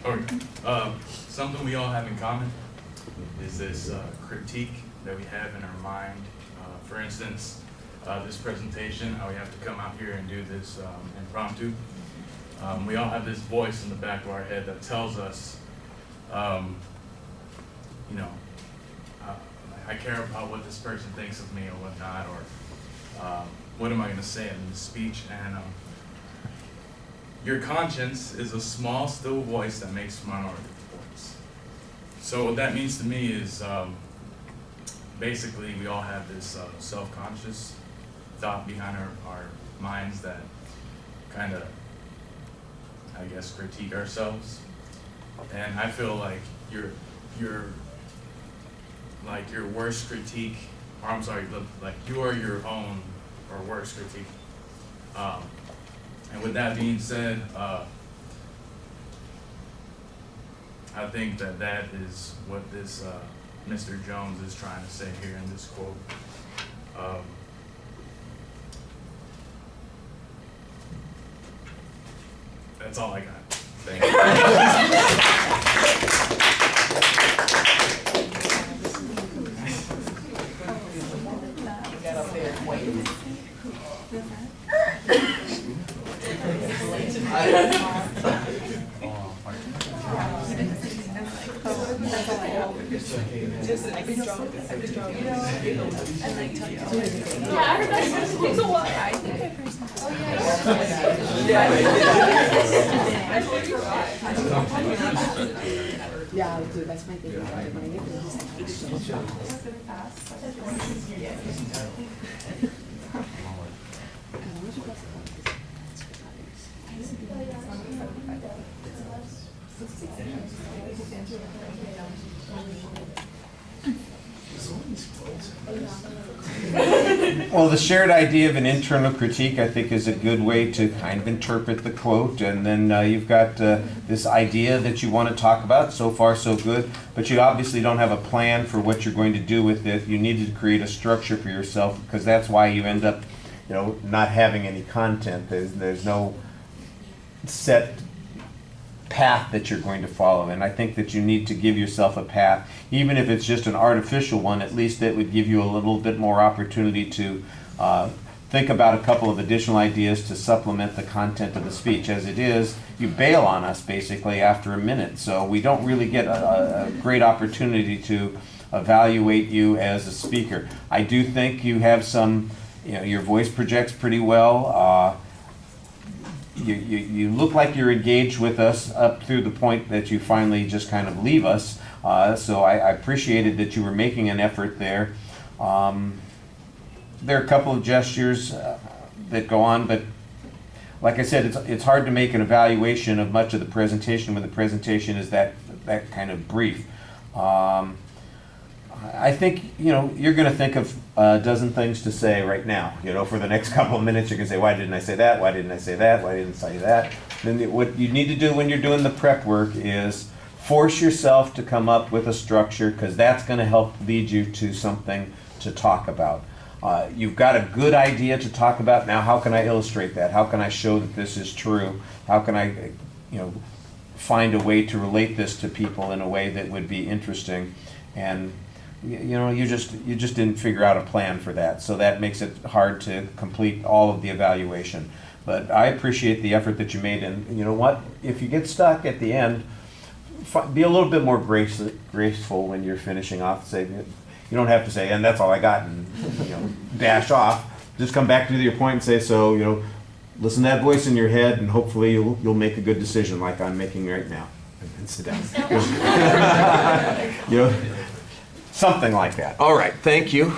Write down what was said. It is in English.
Okay. Something we all have in common is this critique that we have in our mind. For instance, this presentation, how we have to come out here and do this impromptu. We all have this voice in the back of our head that tells us, you know, I care about what this person thinks of me or whatnot, or what am I going to say in this speech? And your conscience is a small, still voice that makes minority reports. So what that means to me is basically we all have this self-conscious thought behind our minds that kind of, I guess, critique ourselves. And I feel like your worst critique, or I'm sorry, like you are your own or worst critique. And with that being said, I think that is what this Mr. Jones is trying to say here in this quote. That's all I got. Thank Yeah, dude, that's my favorite part of my Well, the shared idea of an internal critique, I think, is a good way to kind of interpret the quote. And then you've got this idea that you want to talk about. So far, so good. But you obviously don't have a plan for what you're going to do with it. You need to create a structure for yourself, because that's why you end up, you know, not having any content. There's no set path that you're going to follow, and I think that you need to give yourself a path, even if it's just an artificial one. At least it would give you a little bit more opportunity to think about a couple of additional ideas to supplement the content of the speech. As it is, you bail on us basically after a minute, so we don't really get a great opportunity to evaluate you as a speaker. I do think you have some, you know, your voice projects pretty well. You look like you're engaged with us up through the point that you finally just kind of leave us. So I appreciated that you were making an effort there. There are a couple of gestures that go on, but like I said, it's hard to make an evaluation of much of the presentation when the presentation is that kind of brief. I think, you know, you're going to think of a dozen things to say right now. You know, for the next couple of minutes, you're going to say, why didn't I say that? Why didn't I say that? Why didn't I say that? Then what you need to do when you're doing the prep work is force yourself to come up with a structure, because that's going to help lead you to something to talk about. You've got a good idea to talk about. Now, how can I illustrate that? How can I show that this is true? How can I, you know, find a way to relate this to people in a way that would be interesting? And you know, you just didn't figure out a plan for that, so that makes it hard to complete all of the evaluation. But I appreciate the effort that you made, and you know what? If you get stuck at the end, be a little bit more graceful when you're finishing off. Say, you don't have to say, and that's all I got, and you know, dash off. Just come back to your point and say, so you know, listen to that voice in your head, and hopefully you'll make a good decision, like I'm making right now. And sit down. You know. Something like that. All right, thank you.